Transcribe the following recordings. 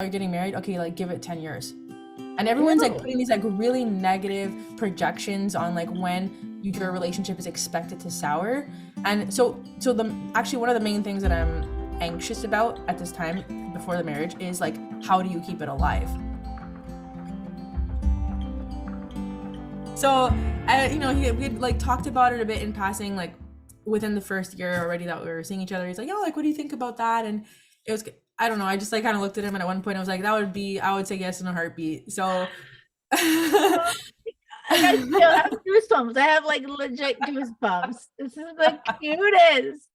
you're getting married, okay, like give it 10 years. And everyone's like Ew. putting these like really negative projections on like when your relationship is expected to sour. And so the actually one of the main things that I'm anxious about at this time before the marriage is like, how do you keep it alive? So we had like talked about it a bit in passing, like within the first year already that we were seeing each other. He's like, oh, like what do you think about that? And it was, I don't know, I just like kind of looked at him, and at one point I was like, I would say yes in a heartbeat. So Oh, I got chill. I have goosebumps. I have like legit goosebumps. This is the cutest.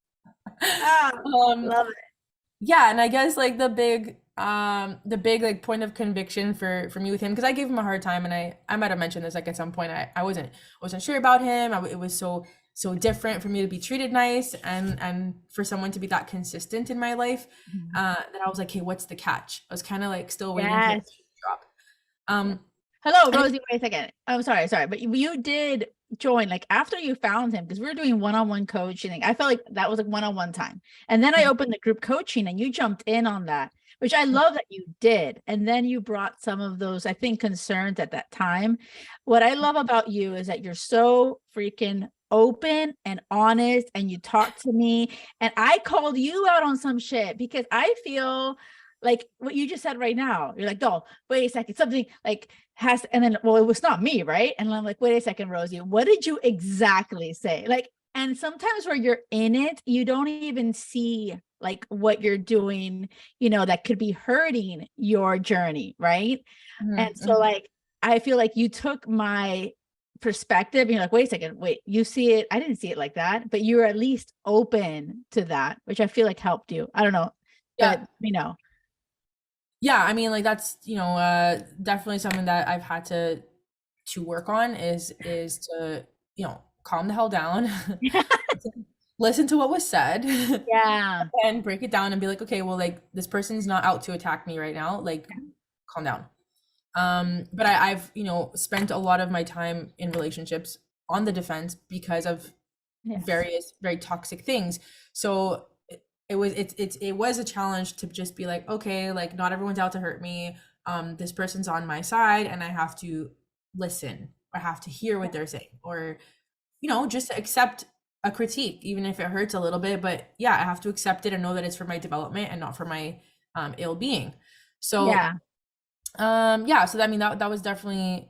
Ah, um love it. yeah, and I guess like the big like point of conviction for me with him, because I gave him a hard time, and I might have mentioned this like at some point. I wasn't sure about him. It was so different for me to be treated nice, and for someone to be that consistent in my life, Mhm. that I was like, hey, what's the catch? I was kind of like still waiting for it Yes. to drop. um Hello, and Rosie. Wait a second. I'm sorry, but you did join like after you found him because we were doing one-on-one coaching. I felt like that was like one-on-one time, and then I opened the group coaching, and you jumped in on that, which I love that you did. And then you brought some of those, I think, concerns at that time. What I love about you is that you're so freaking open and honest, and you talk to me, and I called you out on some shit because I feel like what you just said right now. You're like, oh, wait a second, something like has, and then, well, it was not me, right? And I'm like, wait a second, Rosie, what did you exactly say? Like, and sometimes where you're in it, you don't even see like what you're doing, that could be hurting your journey, right? And Mhm, so, mhm. like, I feel like you took my perspective, and you're like, wait a second, wait, you see it? I didn't see it like that, but you're at least open to that, which I feel like helped you. I don't know, but Yeah, yeah, I mean, like that's definitely something that I've had to work on, is to calm the hell down, listen to what was said, Yeah. and break it down and be like, okay, well, like this person's not out to attack me right now, like calm down. But I've spent a lot of my time in relationships on the defense because of Yes. various very toxic things. So it was a challenge to just be like, okay, like not everyone's out to hurt me. This person's on my side, and I have to listen, or have to hear what they're saying, or just accept a critique, even if it hurts a little bit. But yeah, I have to accept it and know that it's for my development and not for my ill-being. So Yeah. yeah, so I mean that was definitely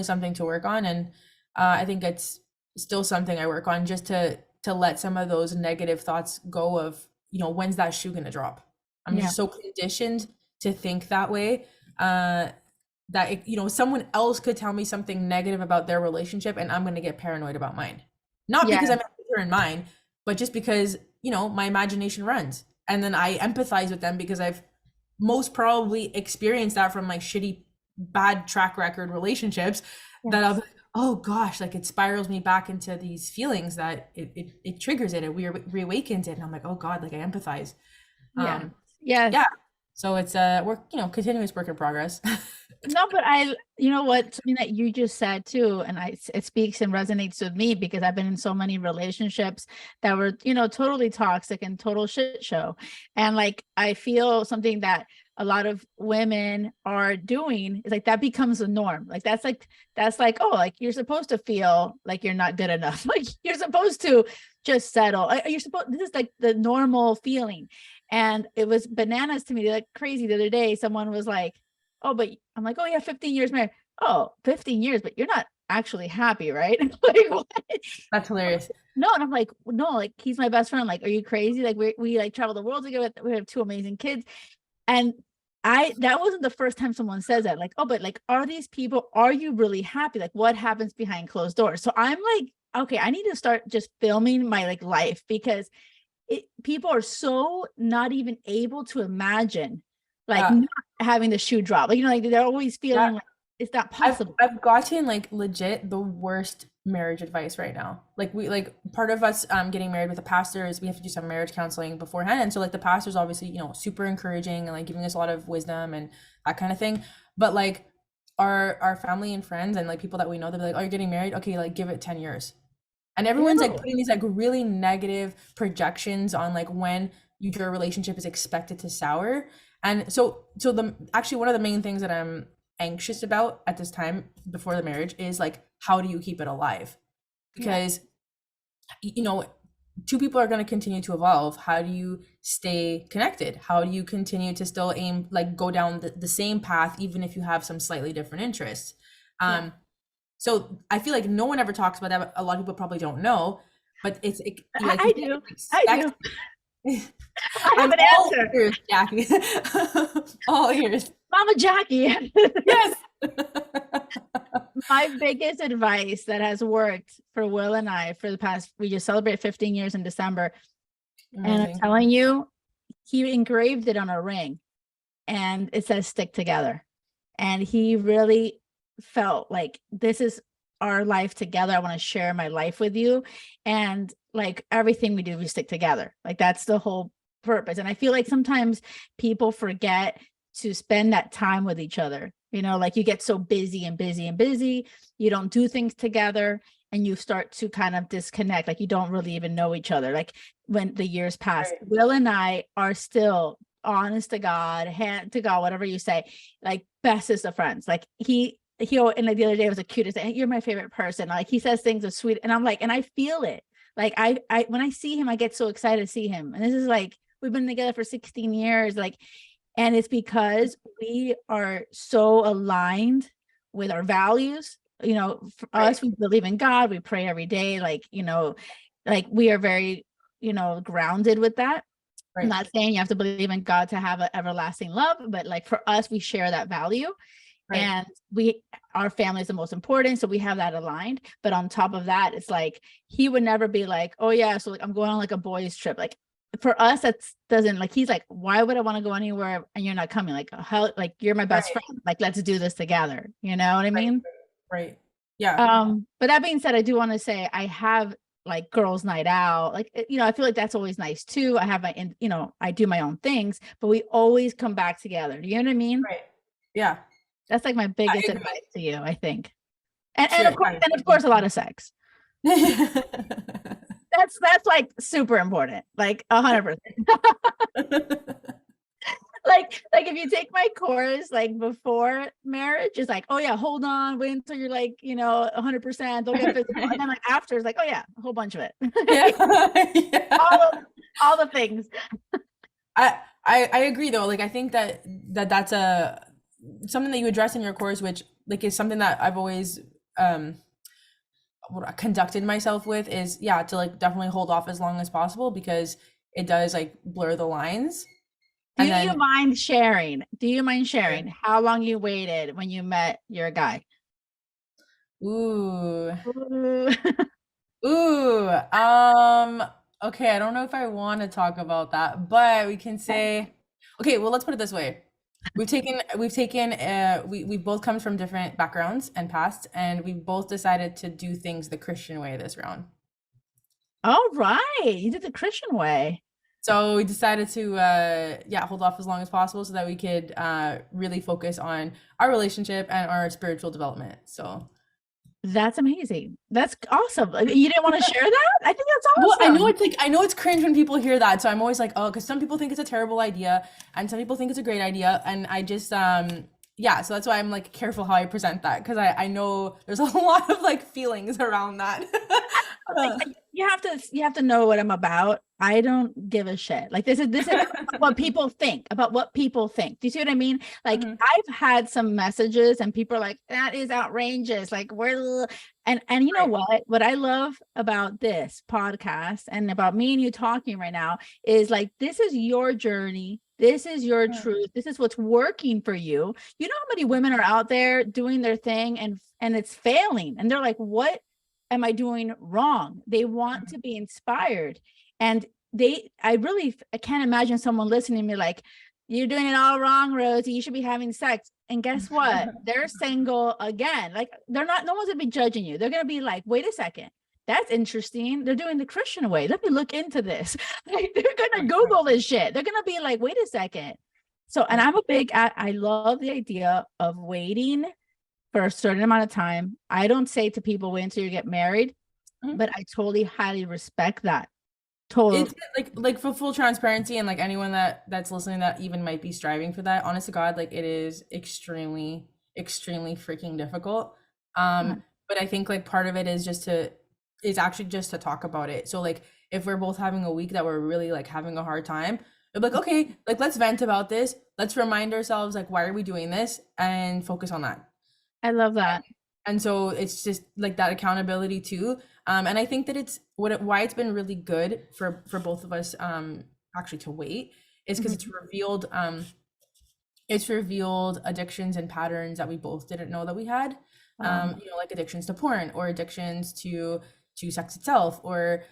something to work on. And I think it's still something I work on, just to let some of those negative thoughts go of, when's that shoe gonna drop? I'm Yeah. just so conditioned to think that way, uh that someone else could tell me something negative about their relationship, and I'm gonna get paranoid about mine. Not Yeah. because I'm insecure in mine, but just because my imagination runs, and then I empathize with them because I've most probably experienced that from like shitty, bad track record relationships, that I'll be Yes. like, oh gosh, like it spirals me back into these feelings, that it triggers it, reawakens it, and I'm like, oh god, like I empathize. Yeah. um Yes. yeah, so it's work, continuous work in progress. No, but you know what, something that you just said too, and it speaks and resonates with me because I've been in so many relationships that were, totally toxic and total shit show. And like, I feel something that a lot of women are doing is like that becomes a norm. Like, that's like, oh, like you're supposed to feel like you're not good enough. Like you're supposed to just settle. You're supposed, this is like the normal feeling. And it was bananas to me, like crazy. The other day, someone was like, oh, but I'm like, oh yeah, 15 years married. Oh, 15 years, but you're not actually happy, right? Like, what? That's hilarious. No, and I'm like, no, like he's my best friend. Like, are you crazy? Like we like travel the world together. We have two amazing kids. And that wasn't the first time someone says that. Like, oh, but like, are you really happy? Like, what happens behind closed doors? So I'm like, okay, I need to start just filming my like life, because people are so not even able to imagine like Yeah. not having the shoe drop. Like, like they're always Yeah, feeling like it's not I've possible. I've gotten like legit the worst marriage advice right now. Like part of us getting married with a pastor is we have to do some marriage counseling beforehand. And so like the pastor's obviously, super encouraging and like giving us a lot of wisdom and that kind of thing. But like our family and friends and like people that we know, they'll be like, oh, you're getting married? Okay, like give it 10 years. And everyone's like Ew. putting these like really negative projections on like when your relationship is expected to sour. And so the actually one of the main things that I'm anxious about at this time before the marriage is like, how do you keep it alive? Yeah. Because you know, two people are going to continue to evolve. How do you stay connected? How do you continue to still aim, like go down the same path, even if you have some slightly different interests? Yeah. So I feel like no one ever talks about that. But a lot of people probably don't know, but like you I said, do. I expect. do. I have I'm an all answer. ears, Jackie. All ears. Mama Jackie. Yes. My biggest advice that has worked for Will and I for the past, we just celebrate 15 years in December. And I'm Amazing. telling you, he engraved it on a ring and it says stick together. And he really felt like this is our life together. I want to share my life with you. And like everything we do, we stick together. Like that's the whole purpose. And I feel like sometimes people forget to spend that time with each other. You know, like you get so busy and busy and busy, you don't do things together and you start to kind of disconnect. Like you don't really even know each other. Like when the years pass, Right. Will and I are still honest to God, hand to God, whatever you say, like bestest of friends. Like he'll and like the other day was the cutest. Hey, you're my favorite person. Like he says things of sweet, and I'm like, and I feel it. Like I when I see him, I get so excited to see him. And this is like we've been together for 16 years. Like, and it's because we are so aligned with our values. You know, for Right. us, we believe in God. We pray every day. Like, you know, like we are very, you know, grounded with that. I'm Right. not saying you have to believe in God to have an everlasting love, but like for us, we share that value Right. and our family is the most important. So we have that aligned. But on top of that, it's like, he would never be like, oh yeah, so like I'm going on like a boys trip. Like for us, that's doesn't like, he's like, why would I want to go anywhere and you're not coming? Like, how, like you're my best Right. friend. Like, let's do this together. You know what I Right. mean? Right. Yeah. But that being said, I do want to say I have like girls' night out. Like, you know, I feel like that's always nice too. I have you know, I do my own things, but we always come back together. Do you know what I mean? Right. Yeah. That's like my I biggest agree. advice to you, I think. And Sure. Yeah. of course a lot of sex. That's like super important. Like 100%. Like if you take my course like before marriage, it's like, oh yeah, hold on, wait until you're like, you know, 100%, don't get physical. And then like after it's like, oh yeah, a whole bunch of it. Yeah. all Yeah. of all the things. I agree though. Like I think that's a something that you address in your course, which like is something that I've always um conducted myself with is yeah, to like definitely hold off as long as possible because it does like blur the lines. Do And you then mind sharing? Do you mind sure. sharing how long you waited when you met your guy? Ooh. Ooh. Ooh. Okay, I don't know if I want to talk about that, but we can say okay, well let's put it this way. We both come from different backgrounds and pasts, and we both decided to do things the Christian way this round. All right, you did the Christian way. So we decided to yeah, hold off as long as possible so that we could really focus on our relationship and our spiritual development. So That's amazing. That's awesome. Like, you didn't want to share that? I think that's well, awesome. I know it's cringe when people hear that. So I'm always like, oh, because some people think it's a terrible idea and some people think it's a great idea. And I just yeah, so that's why I'm like careful how I present that because I know there's a lot of like feelings around that. Like you have to know what I'm about. I don't give a shit. Like this is what people think about what people think. Do you see what I mean? Like Mhm. I've had some messages and people are like, that is outrageous. Like we're and you know Right. what I love about this podcast and about me and you talking right now is like this is your journey. This is your Mm. truth. This is what's working for you. You know how many women are out there doing their thing and it's failing and they're like, what am I doing wrong? They want to be inspired. And I can't imagine someone listening to me like, you're doing it all wrong, Rosie. You should be having sex. And guess what? They're single again. Like they're not, no one's gonna be judging you. They're gonna be like, wait a second. That's interesting. They're doing the Christian way. Let me look into this. Like they're gonna Right, right, Google this shit. They're gonna be like, wait a second. So, and right. I love the idea of waiting for a certain amount of time. I don't say to people, wait until you get married, Mhm. but I totally highly respect that. Totally. It's like for full transparency and like anyone that's listening that even might be striving for that, honest to God, like it is extremely, extremely freaking difficult. But I think like part of it is actually just to talk about it. So like if we're both having a week that we're really like having a hard time, we're like, okay, like let's vent about this. Let's remind ourselves like why are we doing this and focus on that. I love that. And so it's just like that accountability too. And I think that why it's been really good for both of us actually to wait is because Mhm. it's revealed addictions and patterns that we both didn't know that we had. Like addictions to porn or addictions to sex itself or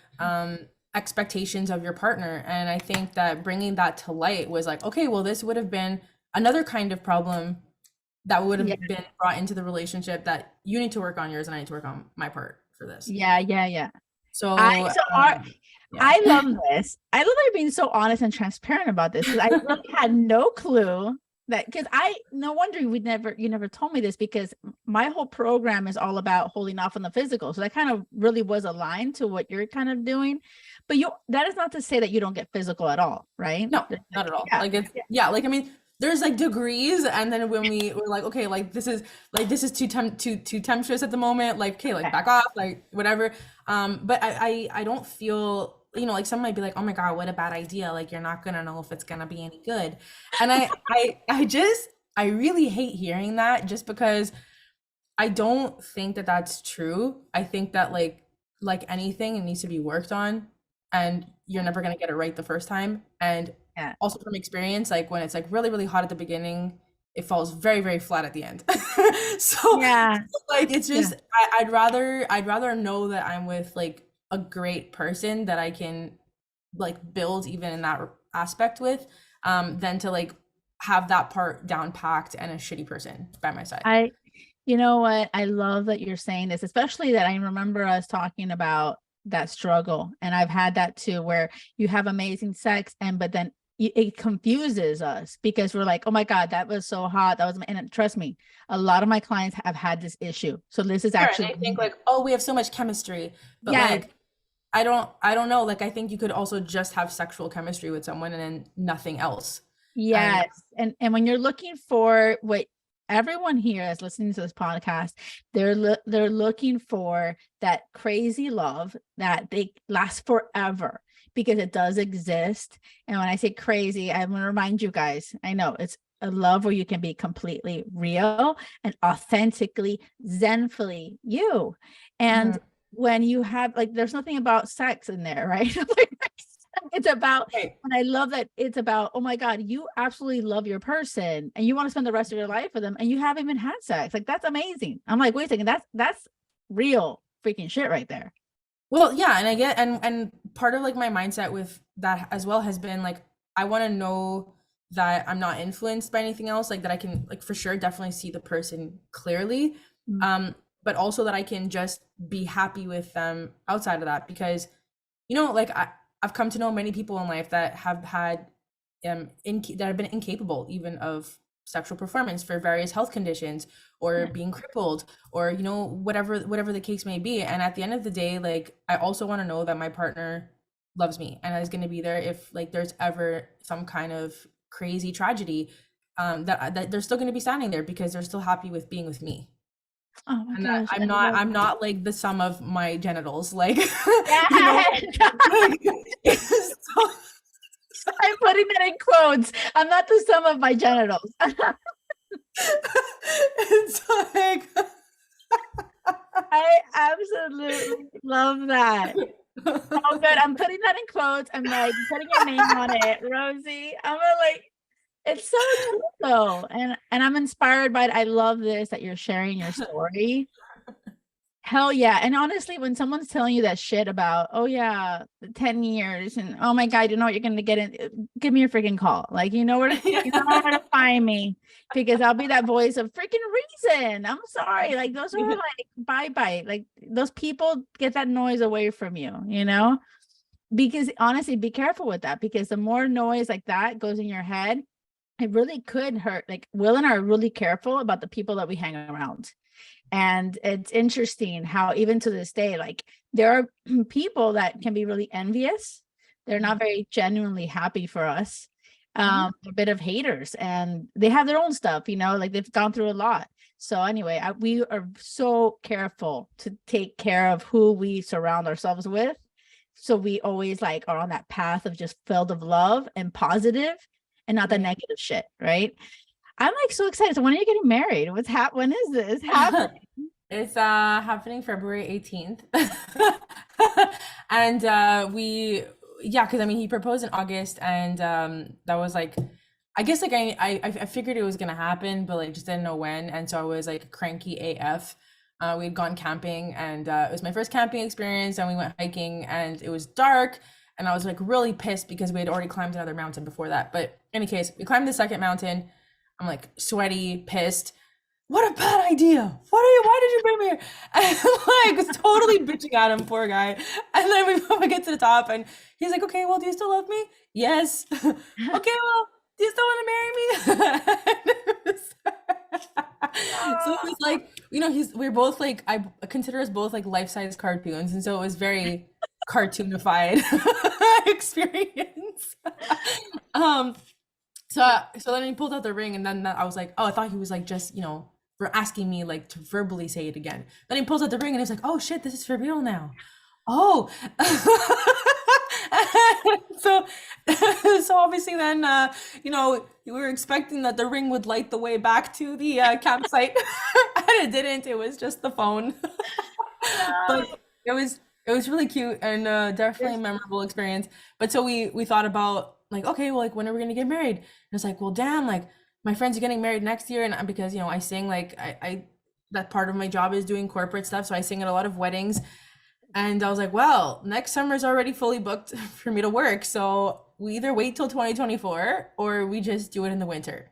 expectations of your partner. And I think that bringing that to light was like, okay, well, this would have been another kind of problem that would Yeah. have been brought into the relationship that you need to work on yours and I need to work on my part for this. Yeah. Yeah. Yeah. I So, so our yeah. I love this. I love that you're being so honest and transparent about this because I really had no clue that because I no wonder you never told me this because my whole program is all about holding off on the physical. So that kind of really was aligned to what you're kind of doing. But that is not to say that you don't get physical at all, right? No, not Like, at all. yeah. Like it's Yeah. yeah, like I mean, there's like degrees, and then when we were like, okay, like this is too tempestuous at the moment. Like, okay, like Okay. back off, like whatever. But I don't feel, like some might be like, oh my God, what a bad idea. Like you're not gonna know if it's gonna be any good. And I really hate hearing that just because I don't think that that's true. I think that like anything, it needs to be worked on, and you're never gonna get it right the first time. And Yeah. also from experience, like when it's like really, really hot at the beginning, it falls very, very flat at the end. So Yeah. like it's Yeah. just I'd rather know that I'm with like a great person that I can like build even in that aspect with, than to like have that part down packed and a shitty person by my side. I You know what? I love that you're saying this, especially that I remember us talking about that struggle. And I've had that too, where you have amazing sex but then it confuses us because we're like, oh my God, that was so hot. And trust me, a lot of my clients have had this issue. So this is Sure, and actually, I think like, oh, we have so much chemistry, but yes, like I don't know. Like I think you could also just have sexual chemistry with someone and then nothing else. And yes. And when you're looking for what everyone here is listening to this podcast, they're looking for that crazy love that they last forever because it does exist. And when I say crazy, I'm going to remind you guys, I know it's a love where you can be completely real and authentically zenfully you. And Mhm. when you have like there's nothing about sex in there, right? It's about, Right. and I love that it's about, oh my God, you absolutely love your person and you want to spend the rest of your life with them and you haven't even had sex. Like that's amazing. I'm like, wait a second, that's real freaking shit right there. Well, yeah, and I get and part of like my mindset with that as well has been like I want to know that I'm not influenced by anything else, like that I can like for sure definitely see the person clearly. Mm. But also that I can just be happy with them outside of that because like I've come to know many people in life that have had that have been incapable even of sexual performance for various health conditions or Yeah. being crippled or whatever the case may be. And at the end of the day, like I also want to know that my partner loves me and is going to be there if like there's ever some kind of crazy tragedy, that they're still going to be standing there because they're still happy with being with me, Oh my and that gosh, I'm I not love I'm that. not like the sum of my genitals, like Yeah. like, so I'm putting that in quotes. I'm not the sum of my genitals. it's like I absolutely love that. Oh, good. I'm putting that in quotes. I'm like putting your name on it, Rosie. Like, it's so true though. And I'm inspired by it. I love this that you're sharing your story. Hell yeah. And honestly, when someone's telling you that shit about, oh yeah, the 10 years and oh my God, you know what you're gonna get in, give me a freaking call. Like you know where to find me because I'll be that voice of freaking reason. I'm sorry. Like those are like bye-bye. Like those people get that noise away from you, Because honestly, be careful with that because the more noise like that goes in your head, it really could hurt. Like Will and I are really careful about the people that we hang around. And it's interesting how even to this day, like there are people that can be really envious They're Mhm. not very genuinely happy for us. Mhm. A bit of haters, and they have their own stuff, like they've gone through a lot. So anyway, we are so careful to take care of who we surround ourselves with. So we always like are on that path of just filled of love and positive and not the Right. negative shit, right? I'm like so excited. So when are you getting married? When is this happening? It's happening February 18th. And we yeah, because I mean he proposed in August and that was like I guess like I figured it was gonna happen, but like just didn't know when. And so I was like cranky AF. We had gone camping and it was my first camping experience and we went hiking and it was dark and I was like really pissed because we had already climbed another mountain before that. But in any case, we climbed the second mountain. I'm like sweaty, pissed. What a bad idea. Why did you bring me here? And like was totally bitching at him, poor guy. And then we get to the top and he's like, okay, well, do you still love me? Yes. Okay, well, do you still want to marry me? So it was like, we're both like, I consider us both like life-size cartoons. And so it was very cartoonified experience. Um, so then he pulled out the ring, and then I was like, oh, I thought he was like just for asking me like to verbally say it again. Then he pulls out the ring, and he's like, oh shit, this is for real now. Oh, so so obviously then we were expecting that the ring would light the way back to the campsite, and it didn't. It was just the phone. But No. it was really cute and definitely a memorable experience. But so we thought about like, okay, well, like when are we gonna get married? And it's like, well, damn, like my friends are getting married next year, and because I sing like I that part of my job is doing corporate stuff, so I sing at a lot of weddings. And I was like, well, next summer's already fully booked for me to work, so we either wait till 2024 or we just do it in the winter. I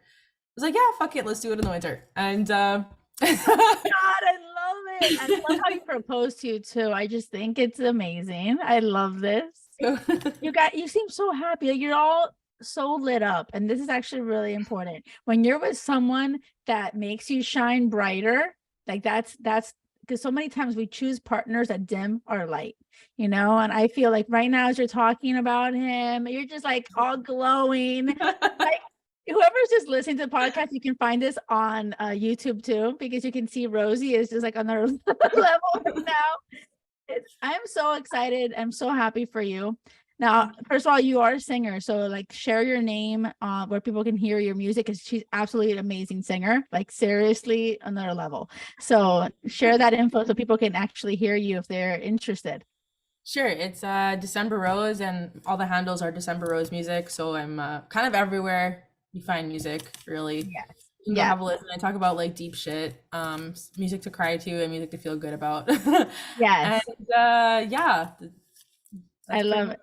was like, yeah, fuck it, let's do it in the winter. And God, I love it. I love how you propose to you too. I just think it's amazing. I love this. You seem so happy. Like, you're all so lit up. And this is actually really important. When you're with someone that makes you shine brighter, like that's because so many times we choose partners that dim our light, and I feel like right now as you're talking about him, you're just like all glowing. Like, whoever's just listening to the podcast, you can find this on YouTube too, because you can see Rosie is just like on their level right now. I'm so excited. I'm so happy for you. Now, first of all, you are a singer, so like share your name where people can hear your music, because she's absolutely an amazing singer, like seriously another level. So share that info so people can actually hear you if they're interested. Sure, it's December Rose and all the handles are December Rose Music, so I'm kind of everywhere you find music, really. Yes. You can go Yeah. have a listen. I talk about like deep shit, music to cry to and music to feel good about. And Yes. yeah, I that's pretty love much it.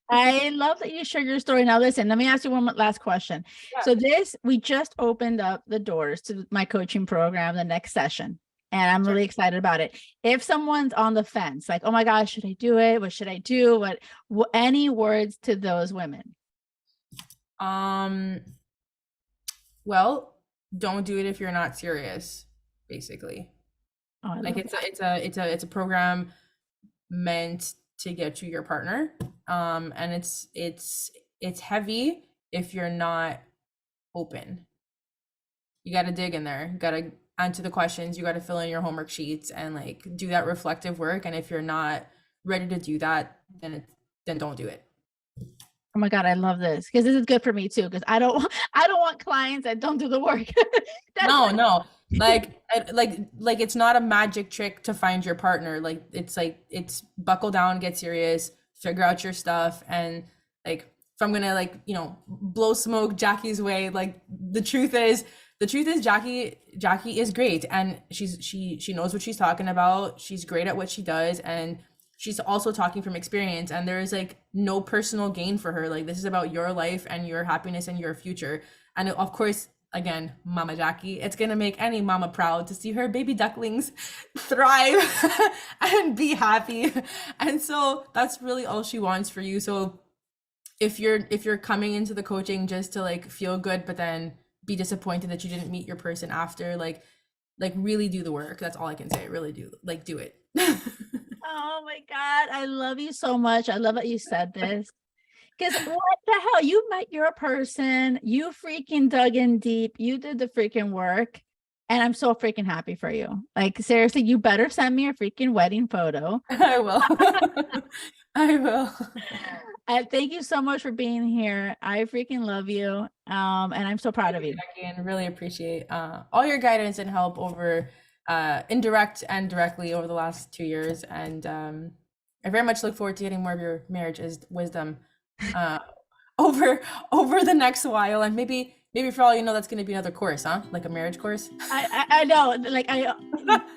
I love that you shared your story. Now, listen, let me ask you one last question. So, we just opened up the doors to my coaching program, the next session, and I'm Sure. really excited about it. If someone's on the fence, like, oh my gosh, should I do it? What should I do? Any words to those women? Um, well, don't do it if you're not serious, basically. Oh, I Like love that. it's a program meant to get you your partner. And it's heavy if you're not open. You got to dig in there. You got to answer the questions. You got to fill in your homework sheets and like do that reflective work. And if you're not ready to do that, then don't do it. Oh my God, I love this, because this is good for me too. Because I don't want clients that don't do the work. That's No, no. Like it's not a magic trick to find your partner. Like it's buckle down, get serious, figure out your stuff, and like if I'm gonna like, blow smoke Jackie's way, like the truth is Jackie is great and she knows what she's talking about. She's great at what she does and she's also talking from experience and there is like no personal gain for her. Like this is about your life and your happiness and your future. And of course, again, Mama Jackie, it's gonna make any mama proud to see her baby ducklings thrive and be happy. And so that's really all she wants for you. So if you're coming into the coaching just to like feel good, but then be disappointed that you didn't meet your person after, like really do the work. That's all I can say. Really do it. Oh my God, I love you so much. I love that you said this. Because what the hell? You met your person. You freaking dug in deep. You did the freaking work. And I'm so freaking happy for you. Like, seriously, you better send me a freaking wedding photo. I will. I will. Thank you so much for being here. I freaking love you. And I'm so proud Thank of you, you. Jackie, and really appreciate all your guidance and help over indirect and directly over the last 2 years. And I very much look forward to getting more of your marriage wisdom uh, over over the next while. And maybe for all you know, that's going to be another course, huh? Like a marriage course. I know. Like I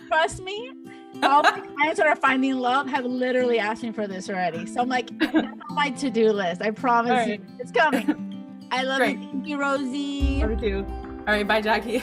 trust me. All my clients that are finding love have literally asked me for this already. So I'm like, that's on my to-do list. I All promise you, right. it's coming. I love you. Great. Thank you, Rosie. Love you too. All right. Bye, Jackie.